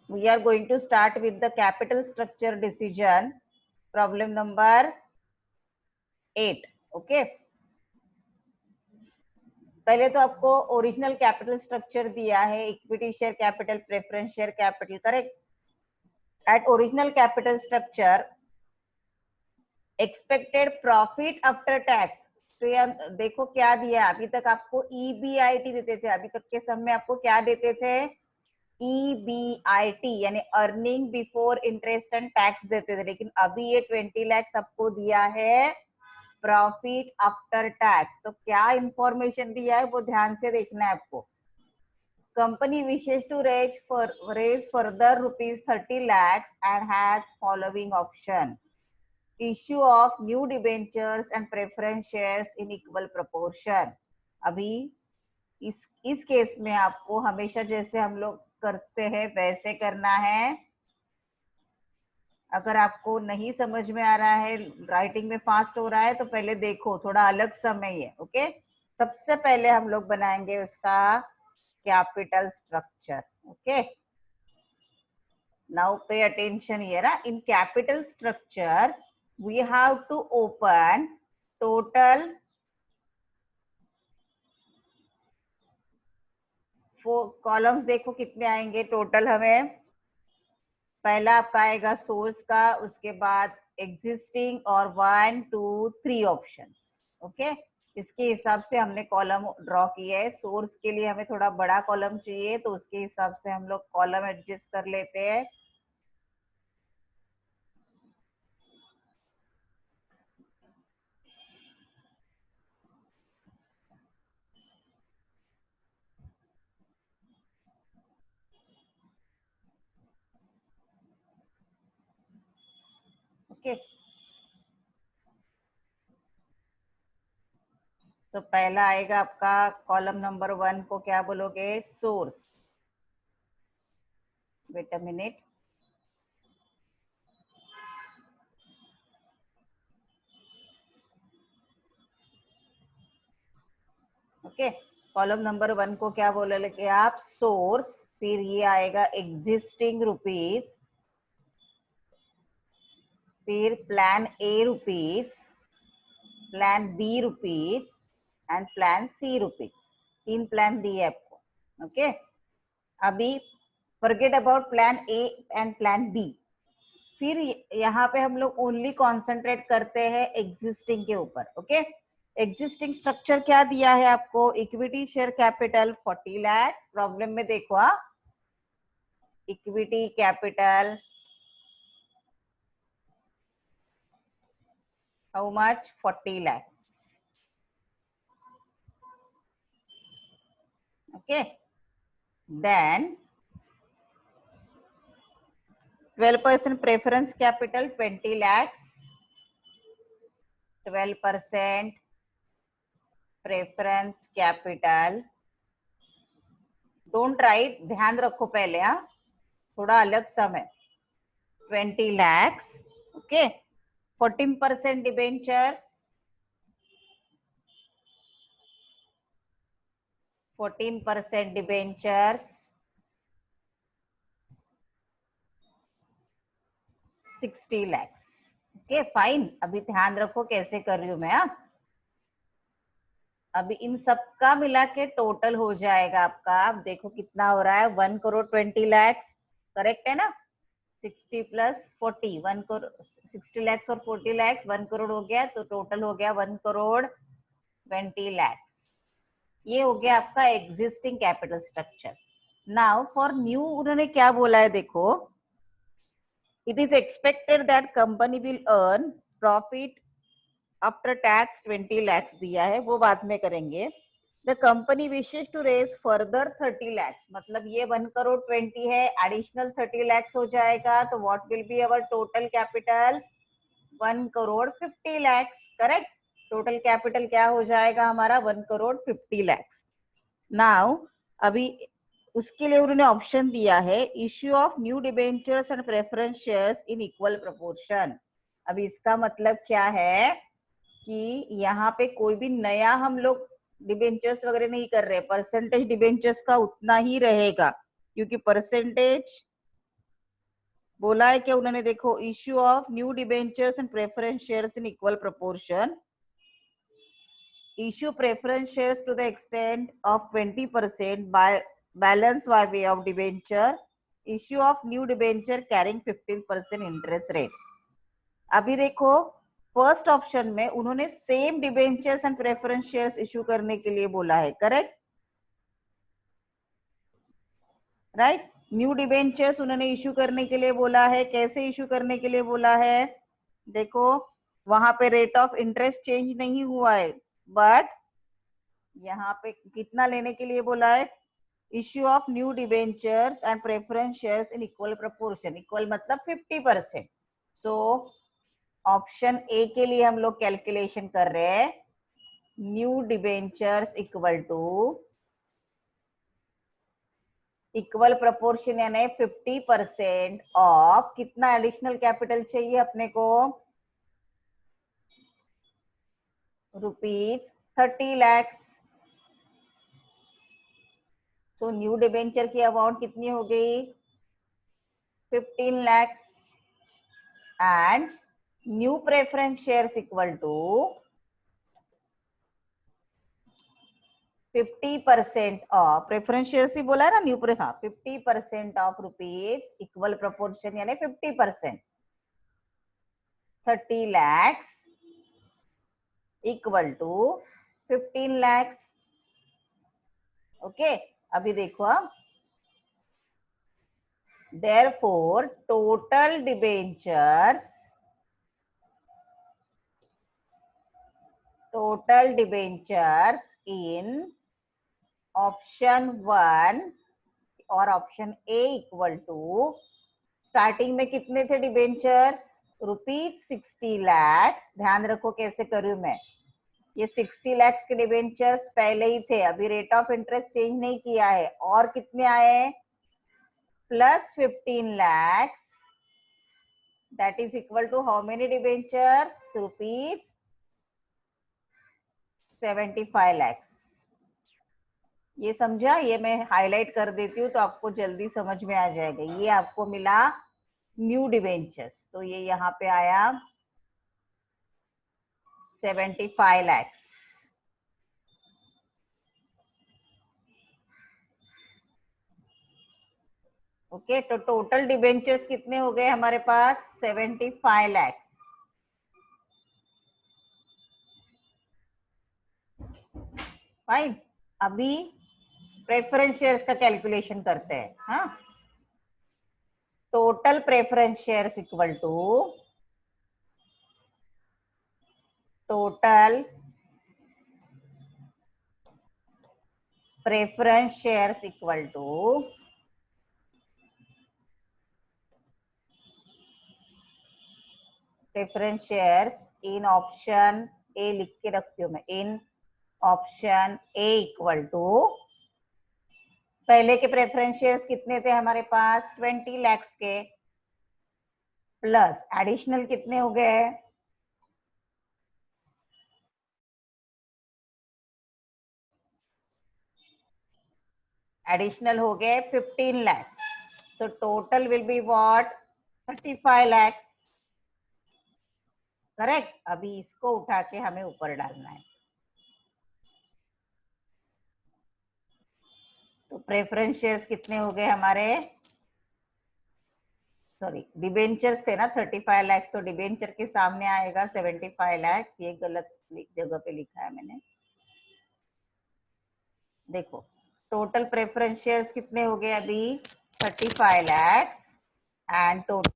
We are going to start with the capital structure decision, problem number 8. Okay. पहले तो आपको original capital structure दिया है, equity share capital, preference share capital, correct. At original capital structure expected profit after tax. तो देखो क्या दिया, अभी तक आपको ईबीआईटी देते थे, अभी तक के सम में आपको क्या देते थे, ईबीआईटी यानी earning before interest and tax देते थे. लेकिन अभी ये 20 लाख आपको दिया है प्रॉफिट आफ्टर टैक्स. तो क्या इंफॉर्मेशन दिया है वो ध्यान से देखना है आपको. Company wishes to raise further ₹30 lakhs and has following option: issue of new debentures and preference shares in equal proportion. अभी इस केस में आपको हमेशा जैसे हम लोग करते हैं वैसे करना है. अगर आपको नहीं समझ में आ रहा है, राइटिंग में फास्ट हो रहा है, तो पहले देखो, थोड़ा अलग समय है. ओके. सबसे पहले हम लोग बनाएंगे उसका capital structure. Okay. Now pay attention here. In capital structure we have to open total columns. देखो कितने आएंगे टोटल. हमें पहला आपका आएगा सोर्स का, उसके बाद एग्जिस्टिंग और 1 2 3 ऑप्शंस. ओके. इसके हिसाब से हमने कॉलम ड्रॉ किया है. सोर्स के लिए हमें थोड़ा बड़ा कॉलम चाहिए, तो उसके हिसाब से हम लोग कॉलम एडजस्ट कर लेते हैं. ओके. तो पहला आएगा आपका कॉलम नंबर 1 को क्या बोलोगे, source. Wait a minute. Okay. Column number 1 को क्या बोलोगे आप, सोर्स. फिर ये आएगा एग्जिस्टिंग रुपीज, फिर plan A rupees, plan B rupees and plan C rupees. 3 plan दिए आपको. ओके. अभी forget about plan A and plan B. फिर यहाँ पे हम लोग ओनली कॉन्सेंट्रेट करते हैं एग्जिस्टिंग के ऊपर. ओके. एग्जिस्टिंग स्ट्रक्चर क्या दिया है आपको, equity share capital 40 lakh. Problem में देखो, equity capital how much, 40 lakhs. Okay. Then 12% preference capital 20 lakhs. 12% preference capital. Don't write, ध्यान रखो पहले. थोड़ा अलग समय. 20 lakhs. Okay. 14% debentures. 14% debentures. 60 lakhs. Okay fine. अभी ध्यान रखो कैसे कर रही हूं मैं. अभी इन सब का मिला के टोटल हो जाएगा आपका. आप देखो कितना हो रहा है, 1 करोड़ 20 लाख. करेक्ट है ना. 60 प्लस 40, 1 करोड़ 60 लाख और 40 लाख 1 करोड़ हो गया. तो टोटल हो गया 1 करोड़ 20 लाख. ये हो गया आपका existing capital structure. Now for new उन्होंने क्या बोला है, देखो. It is expected that company will earn profit after tax 20 lakhs दिया है, वो बाद में करेंगे. The company wishes to raise further 30 lakhs. मतलब ये 1 करोड़ 20 है, एडिशनल 30 lakhs हो जाएगा. तो what will be our total capital, 1 crore 50 lakhs. Correct. Total capital क्या हो जाएगा हमारा, 1 करोड़ 50 lakhs. नाउ अभी उसके लिए उन्होंने ऑप्शन दिया है, issue of new debentures and preference shares in equal proportion. अभी इसका मतलब क्या है कि यहाँ पे कोई भी नया हम लोग डिबेंचर्स वगैरह नहीं कर रहे. परसेंटेज डिबेंचर्स का उतना ही रहेगा, क्योंकि परसेंटेज बोला है कि उन्होंने, देखो, issue of new debentures and preference shares in equal proportion, issue preference shares to the extent of 20% by balance by way of debenture, issue of new debenture carrying 15% interest rate. अभी देखो, first option में उन्होंने same debentures and preference shares issue करने के लिए बोला है, correct? Right, new debentures उन्होंने इश्यू करने के लिए बोला है। कैसे इश्यू करने के लिए बोला है? देखो, वहां पे रेट ऑफ इंटरेस्ट चेंज नहीं हुआ है, बट यहाँ पे कितना लेने के लिए बोला है? Issue of new debentures and preference shares in equal proportion, equal मतलब 50%। सो ऑप्शन ए के लिए हम लोग कैलकुलेशन कर रहे हैं, new debentures equal to equal proportion यानी 50% ऑफ कितना एडिशनल कैपिटल चाहिए अपने को? ₹30 लाख। तो न्यू डिबेंचर की अमाउंट कितनी हो गई? 15 lakh and new preference shares equal to 50% of preference shares ही बोला है ना, न्यू हाँ, 50% ऑफ रुपीज इक्वल प्रपोर्शन यानी 50%, 30 lakh equal to 15 lakh. Okay, अभी देखो, अब therefore total debentures in option 1 और option A equal to, starting में कितने थे डिबेंचर्स? ₹60 लाख। ध्यान रखो कैसे करूं मैं, ये 60 लाख के डिबेंचर्स पहले ही थे, अभी रेट ऑफ इंटरेस्ट चेंज नहीं किया है। और कितने आए? Plus 15 lakh, that is equal to how many debentures? ₹75 lakh. ये समझा? ये मैं हाईलाइट कर देती हूँ तो आपको जल्दी समझ में आ जाएगा। ये आपको मिला न्यू डिबेंचर्स, तो ये यहाँ पे आया 75 लाख। ओके, तो टोटल डिबेंचर्स कितने हो गए हमारे पास? 75 लाख। फाइन, अभी प्रेफरेंस शेयर्स का कैलकुलेशन करते हैं। हाँ, total preference shares equal to total preference shares equal to preference shares in option A, लिख के रखती हूँ मैं, in option A equal to, पहले के प्रेफरेंस शेयर्स कितने थे हमारे पास? 20 लाख के, प्लस एडिशनल कितने हो गए? एडिशनल हो गए 15 lakh. So total will be what? 35 lakh. Correct, अभी इसको उठा के हमें ऊपर डालना है। तो प्रेफरेंस शेयर्स कितने हो गए हमारे? सॉरी, डिबेंचर्स थे ना 35 लाख, तो डिबेंचर के सामने आएगा 75 लाख। ये गलत जगह पे लिखा है मैंने, देखो। टोटल प्रेफरेंस शेयर्स कितने हो गए अभी? 35 लाख एंड टोटल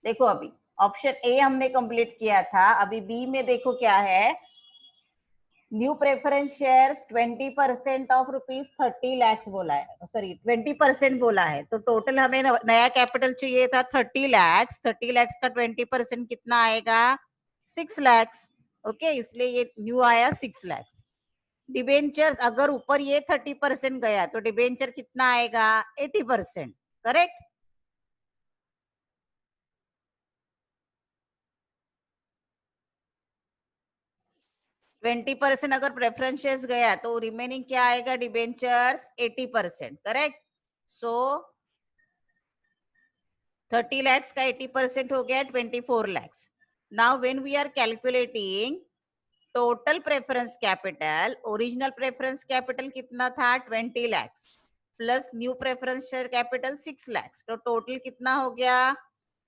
देखो अभी ऑप्शन ए हमने कंप्लीट किया था, अभी बी में देखो क्या है, new preference shares 20% of ₹30 lakh बोला है, सॉरी 20% बोला है, तो टोटल हमें नया कैपिटल चाहिए था 30 लाख, 30 लाख का 20% कितना आएगा 6 लाख। ओके, इसलिए ये न्यू आया 6 लाख। डिबेंचर अगर ऊपर ये 30% गया तो डिबेंचर कितना आएगा 80%, करेक्ट। 20% अगर प्रेफरेंस शेयर्स गया तो रिमेनिंग क्या आएगा डिबेंचर्स 80%, करेक्ट। सो 30 lakhs का 80% हो गया 24 lakhs। Now when we are calculating total preference capital, original preference capital कितना था 20 lakhs plus new preference share capital 6 lakhs, तो टोटल कितना हो गया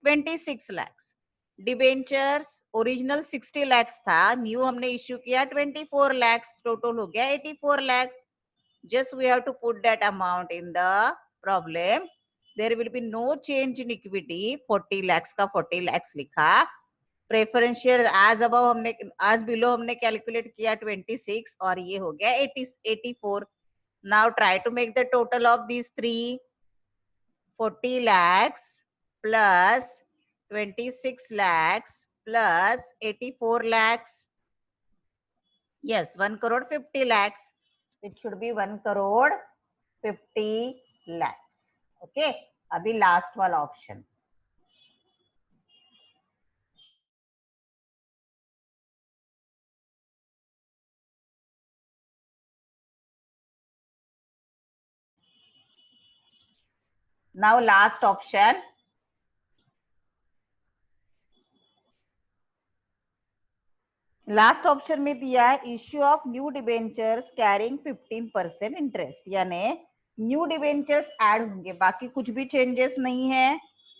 26 lakhs। डिबेंचर्स ओरिजिनल 60 lakhs था, न्यू हमने इश्यू किया 24 lakhs, टोटल हो गया 84 lakhs। just we have to put that amount in the problem, there will be no change in equity, 40 lakhs का 40 lakhs लिखा। प्रेफरेंस शेयर एज अबव हमने, as below हमने calculate किया 26 और ये हो गया 84। Now try to make the total of these three, 40 lakhs plus 26 lakhs plus 84 lakhs, yes 1 crore 50 lakhs, it should be 1 crore 50 lakhs। Okay, अभी last वाला option, now last option, last option में दिया है issue of new debentures carrying 15% interest, यानी new debentures add होंगे, बाकी कुछ भी चेंजेस नहीं है,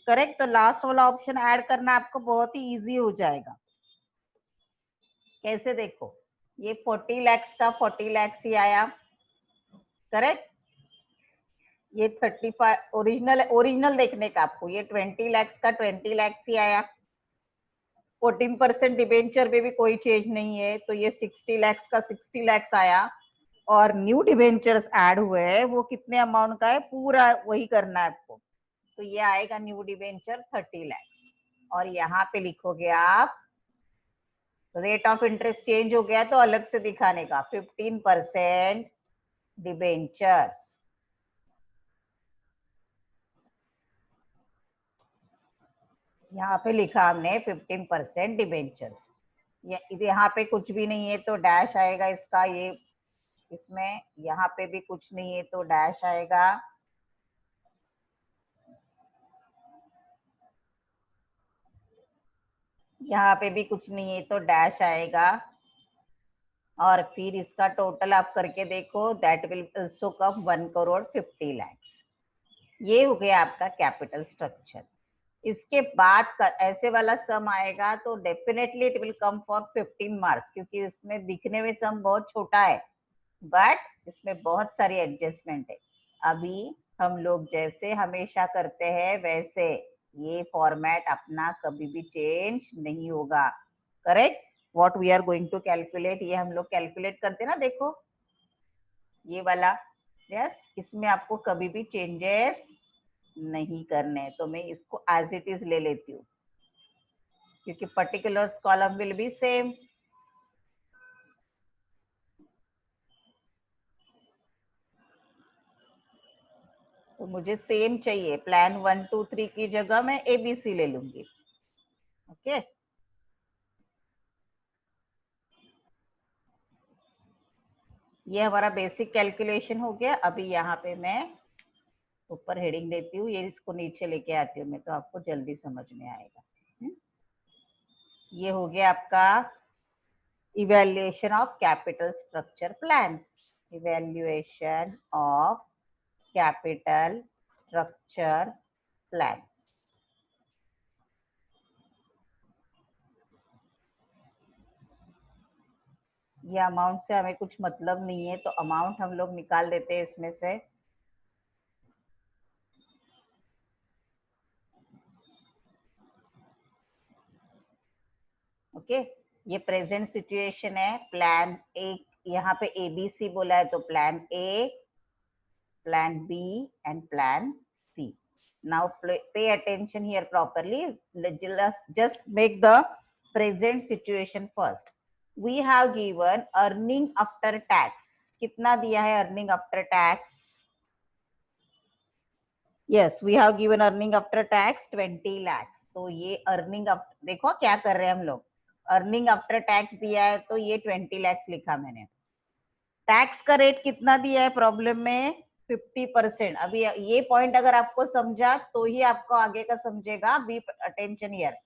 करेक्ट। तो लास्ट वाला ऑप्शन ऐड करना आपको बहुत ही इजी हो जाएगा। कैसे देखो, ये 40 lakhs का 40 lakhs ही आया, करेक्ट। ये 35 ओरिजिनल, ओरिजिनल देखने का आपको, ये 20 lakhs का 20 lakhs ही आया, 14% डिबेंचर में भी कोई चेंज नहीं है, तो ये 60 lakhs का 60 lakhs आया। और न्यू डिबेंचर्स ऐड हुए हैं, वो कितने अमाउंट का है पूरा वही करना है आपको, तो ये आएगा न्यू डिबेंचर 30 lakhs। और यहाँ पे लिखोगे आप रेट ऑफ इंटरेस्ट चेंज हो गया तो अलग से दिखाने का 15% डिबेंचर्स, यहाँ पे लिखा हमने 15% डिबेंचर्स। यहाँ पे कुछ भी नहीं है तो डैश आएगा इसका, ये इसमें यहाँ पे भी कुछ नहीं है तो डैश आएगा, यहाँ पे भी कुछ नहीं है तो डैश आएगा, और फिर इसका टोटल आप करके देखो, that will also come 1 crore 50 lakhs। ये हो गया आपका कैपिटल स्ट्रक्चर। इसके बाद का ऐसे वाला सम आएगा तो definitely it will come for 15 marks, क्योंकि इसमें दिखने में सम बहुत छोटा है बट इसमें बहुत सारी एडजस्टमेंट है। अभी हम लोग जैसे हमेशा करते हैं वैसे ये फॉर्मेट अपना कभी भी चेंज नहीं होगा, correct. What we are going to calculate, ये हम लोग कैलकुलेट करते ना, देखो ये वाला, यस इसमें आपको कभी भी चेंजेस नहीं करने, तो मैं इसको एज इट इज ले लेती हूँ क्योंकि particulars column will be same. तो मुझे सेम चाहिए, प्लान 1 2 3 की जगह मैं ABC ले लूंगी, ओके। ये हमारा बेसिक कैलकुलेशन हो गया। अभी यहाँ पे मैं ऊपर हेडिंग देती हूँ, ये इसको नीचे लेके आती हूँ मैं, तो आपको जल्दी समझ में आएगा। ये हो गया आपका evaluation of capital structure plans, evaluation of capital structure plans. ये अमाउंट से हमें कुछ मतलब नहीं है, तो अमाउंट हम लोग निकाल देते हैं इसमें से। ओके ये प्रेजेंट सिचुएशन है। प्लान ए, यहाँ पे ABC बोला है तो plan A, plan B and plan C. Now pay attention here properly. Just make the present situation first. We have given earning after tax. कितना दिया है earning after tax? Yes, we have given earning after tax 20 lakhs. तो ये earning after, देखो क्या कर रहे हैं हम लोग, earning after tax दिया है तो ये 20 lakhs लिखा मैंने। टैक्स का रेट कितना दिया है प्रॉब्लम में? 50%। अभी ये पॉइंट अगर आपको समझा तो ही आपको आगे का समझेगा। Be attention here.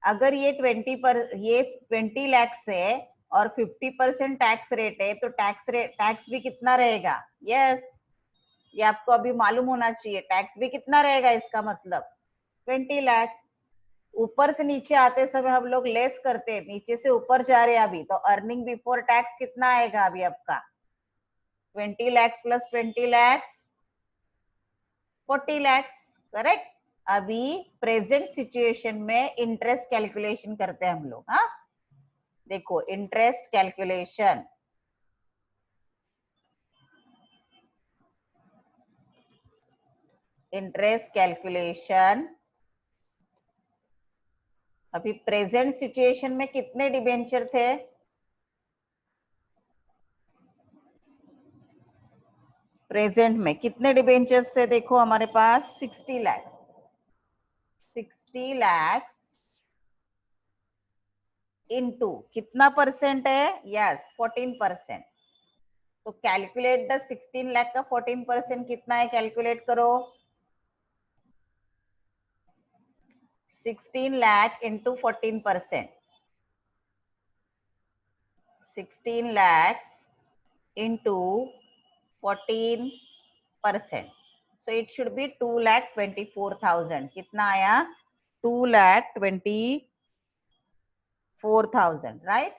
अगर ये 20 लैक्स है और 50% टैक्स रेट है तो टैक्स भी कितना रहेगा? यस, ये आपको अभी मालूम होना चाहिए। टैक्स भी कितना रहेगा इसका मतलब 20 लैक्स। ऊपर से नीचे आते समय हम लोग लेस करते हैं, नीचे से ऊपर जा रहे हैं अभी, तो अर्निंग बिफोर टैक्स कितना आएगा अभी आपका? 20 लैक्स प्लस 20 लैक्स 40 लैक्स, करेक्ट। अभी प्रेजेंट सिचुएशन में इंटरेस्ट कैलकुलेशन करते हैं हम लोग। हाँ देखो, इंटरेस्ट कैलकुलेशन, इंटरेस्ट कैलकुलेशन। अभी प्रेजेंट सिचुएशन में कितने डिबेंचर थे? प्रेजेंट में कितने डिबेंचर्स थे? देखो हमारे पास 60 लैक्स। 60 लैक्स इनटू कितना परसेंट है? यस 14%। तो कैलकुलेट द 16 लाख का 14% कितना है, कैलकुलेट करो। 16 lakh into 14%, 16 lakhs into 14%, so it should be 2,24,000. कितना आया? 2,24,000, right?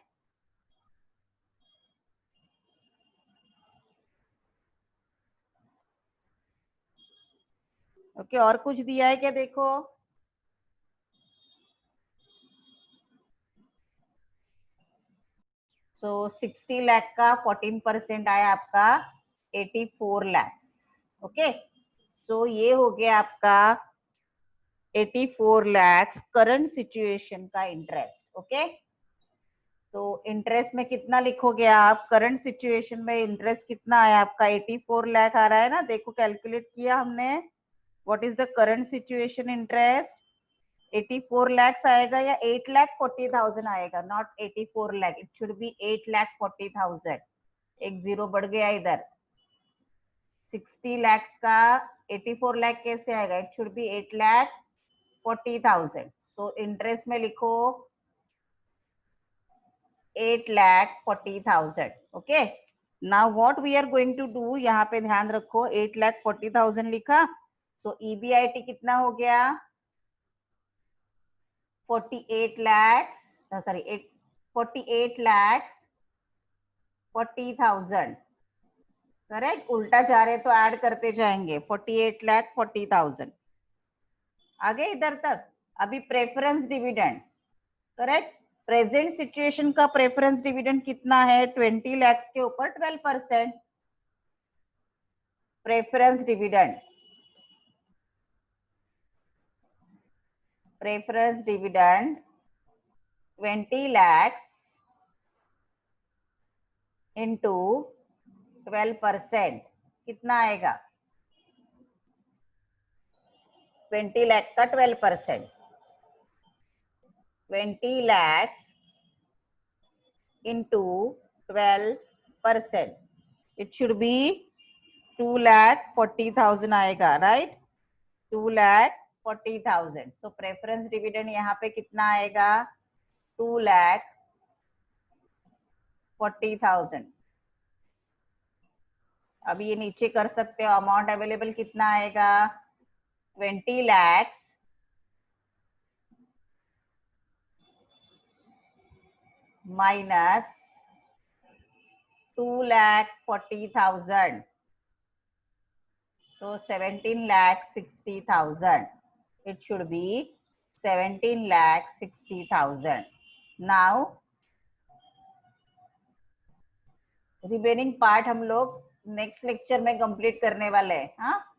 ओके और कुछ दिया है क्या? देखो सो 60 लाख का 14% आया आपका 84 लैक्स। ओके सो ये हो गया आपका 84 लैक्स करंट सिचुएशन का इंटरेस्ट। ओके तो इंटरेस्ट में कितना लिखोगे आप? करंट सिचुएशन में इंटरेस्ट कितना आया आपका? 84 लाख आ रहा है ना, देखो कैलकुलेट किया हमने। What is the current situation interest? 84 lakhs आएगा या 8,40,000 आएगा? Not 84 lakh, it should be 8,40,000। एक जीरो बढ़ गया इधर। 60 lakhs का 84 लाख कैसे आएगा? It should be 8,40,000। So interest में लिखो 8,40,000। Okay now what we are going to do, यहाँ पे ध्यान रखो 8,40,000 लिखा, सो ईबीआईटी कितना हो गया? 48 lakhs, sorry 48 lakhs 40,000। करेक्ट, उल्टा जा रहे तो ऐड करते जाएंगे। 48,40,000 आगे इधर तक। अभी preference dividend, correct. Present situation का प्रेफरेंस डिविडेंड कितना है? 20 lakhs के ऊपर 12%। Preference dividend, preference dividend 20 lakhs into 12%, कितना आएगा? 20 लाख का 12%, 20 lakhs into 12%, it should be 2,40,000 आएगा, राइट? 2,40,000। सो प्रेफरेंस डिविडेंड यहाँ पे कितना आएगा? 2,40,000। अभी ये नीचे कर सकते हो, अमाउंट अवेलेबल कितना आएगा? 20 lakhs minus 2,40,000, so 17,60,000. It should be 17,60,000. Now remaining part हम लोग नेक्स्ट लेक्चर में कंप्लीट करने वाले हैं। हाँ,